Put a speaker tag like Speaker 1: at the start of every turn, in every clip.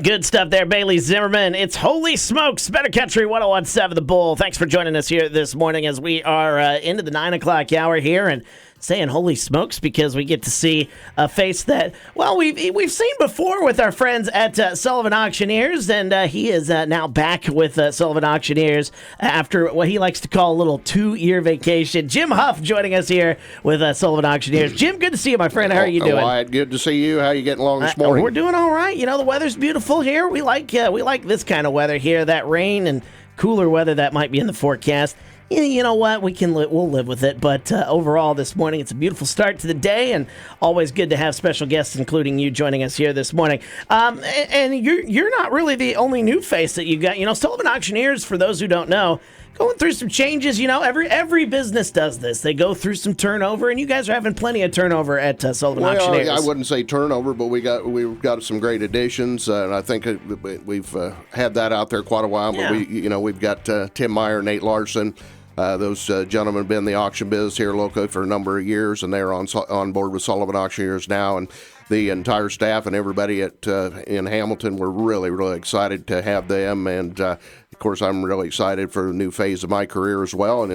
Speaker 1: Good stuff there, Bailey Zimmerman. It's Holy Smokes, Better Country 101.7 The Bull. Thanks for joining us here this morning as we are into the 9 o'clock hour here and saying holy smokes because we get to see a face that, well, we've seen before with our friends at Sullivan Auctioneers, and he is now back with Sullivan Auctioneers after what he likes to call a little 2-year vacation. Jim Huff joining us here with Sullivan Auctioneers. Jim, good to see you, my friend. How are you doing?
Speaker 2: Wyatt, good to see you. How are you getting along this morning?
Speaker 1: We're doing all right. You know, the weather's beautiful here. We like this kind of weather here. That rain and cooler weather that might be in the forecast. You know what? We'll live with it. But overall, this morning, it's a beautiful start to the day, and always good to have special guests, including you, joining us here this morning. And you're not really the only new face that you got. You know, Sullivan Auctioneers, for those who don't know, going through some changes. You know, every business does this. They go through some turnover, and you guys are having plenty of turnover at Sullivan Auctioneers.
Speaker 2: I wouldn't say turnover, but we've got some great additions, and I think we've had that out there quite a while.
Speaker 1: Yeah.
Speaker 2: But we've got Tim Meyer, Nate Larson. Those gentlemen have been in the auction business here locally for a number of years, and they're on board with Sullivan Auctioneers now. And the entire staff and everybody in Hamilton, we're really, really excited to have them. And of course, I'm really excited for the new phase of my career as well. And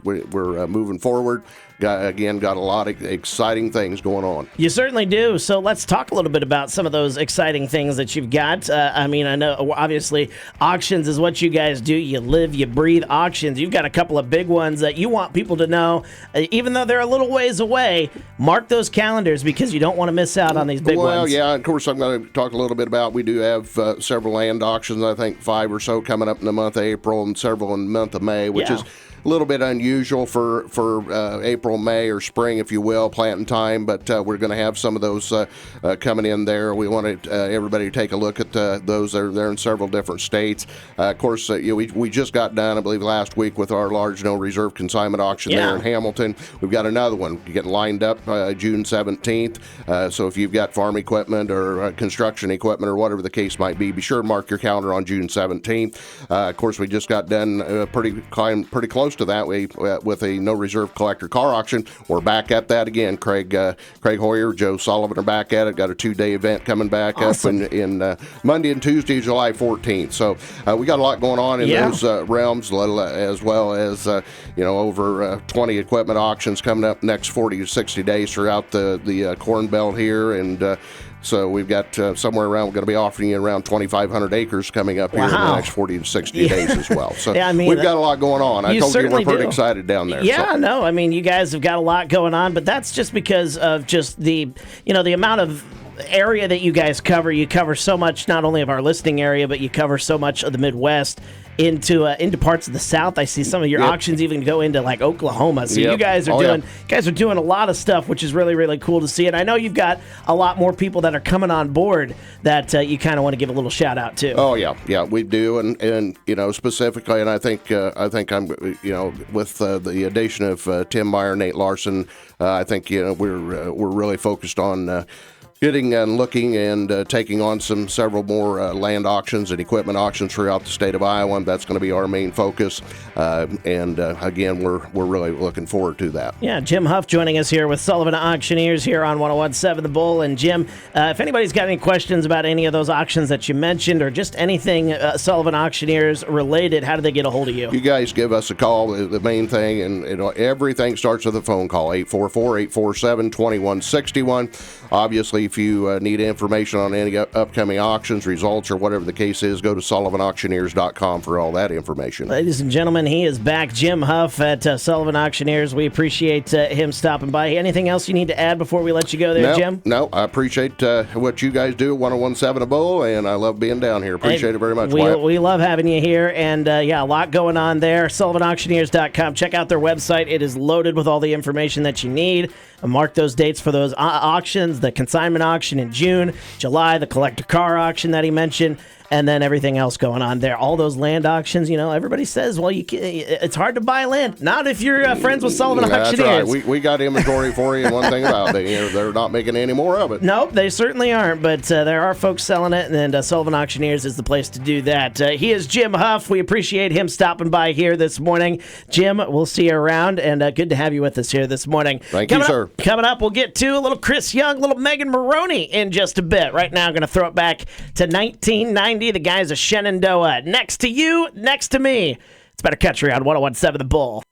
Speaker 2: we're moving forward. Got a lot of exciting things going on.
Speaker 1: You certainly do. So let's talk a little bit about some of those exciting things that you've got. I know, obviously, auctions is what you guys do. You live, you breathe auctions. You've got a couple of big ones that you want people to know, even though they're a little ways away. Mark those calendars because you don't want to miss out on these big ones.
Speaker 2: Well, yeah, of course, I'm going to talk a little bit about, we do have several land auctions, I think 5 or so coming up in the month of April and several in the month of May, which is a little bit unusual for April, May, or spring, if you will, planting time, but we're going to have some of those coming in there. We want everybody to take a look at those. They're in several different states. Of course, we just got done, I believe, last week with our large no reserve consignment auction there in Hamilton. We've got another one getting lined up June 17th. So if you've got farm equipment or construction equipment or whatever the case might be sure to mark your calendar on June 17th. Of course, we just got done pretty close to that with a no reserve collector car auction. We're back at that again. Craig Hoyer, Joe Sullivan are back at it. Got a 2-day event coming back awesome. Up in Monday and Tuesday, July 14th. So we got a lot going on in those realms, as well as over 20 equipment auctions coming up next 40 to 60 days throughout the Corn Belt here, and so we've got somewhere around, we're going to be offering you around 2,500 acres coming up here in the next 40 to 60 days as well. So we've got a lot going on. I told you we're pretty excited down there.
Speaker 1: Yeah, no, I mean, you guys have got a lot going on, but that's just because of just the amount of area that you guys cover. You cover so much, not only of our listening area, but you cover so much of the Midwest into parts of the South. I see some of your auctions even go into like Oklahoma. So you guys are doing a lot of stuff, which is really, really cool to see. And I know you've got a lot more people that are coming on board that you kind of want to give a little shout out to.
Speaker 2: Oh yeah, we do, and specifically, and I think I'm with the addition of Tim Meyer, Nate Larson, I think we're really focused on getting and looking and taking on several more land auctions and equipment auctions throughout the state of Iowa. That's going to be our main focus. Again, we're really looking forward to that.
Speaker 1: Yeah, Jim Huff joining us here with Sullivan Auctioneers here on 101.7 The Bull. And Jim, if anybody's got any questions about any of those auctions that you mentioned or just anything Sullivan Auctioneers related, how do they get a hold of you?
Speaker 2: You guys give us a call. The main thing, and everything starts with a phone call, 844-847-2161. Obviously, if you need information on any upcoming auctions, results, or whatever the case is, go to SullivanAuctioneers.com for all that information.
Speaker 1: Ladies and gentlemen, he is back. Jim Huff at Sullivan Auctioneers. We appreciate him stopping by. Anything else you need to add before we let you go there, Jim?
Speaker 2: No, I appreciate what you guys do at 101.7 A Bull, and I love being down here. Appreciate it very much, Wyatt.
Speaker 1: We love having you here, and a lot going on there. SullivanAuctioneers.com. Check out their website. It is loaded with all the information that you need. Mark those dates for those auctions, the consignment auction in June, July, the collector car auction that he mentioned. and then everything else going on there. All those land auctions, everybody says, well, it's hard to buy land. Not if you're friends with Sullivan Auctioneers.
Speaker 2: That's right. We got inventory for you, and one thing about it, they're not making any more of it.
Speaker 1: Nope, they certainly aren't, but there are folks selling it, and Sullivan Auctioneers is the place to do that. He is Jim Huff. We appreciate him stopping by here this morning. Jim, we'll see you around, and good to have you with us here this morning.
Speaker 2: Thank you, sir.
Speaker 1: Coming up, we'll get to a little Chris Young, little Megan Maroney in just a bit. Right now, I'm going to throw it back to 1990. The guys of Shenandoah. Next to you, next to me. It's Better Country on 101.7 The Bull.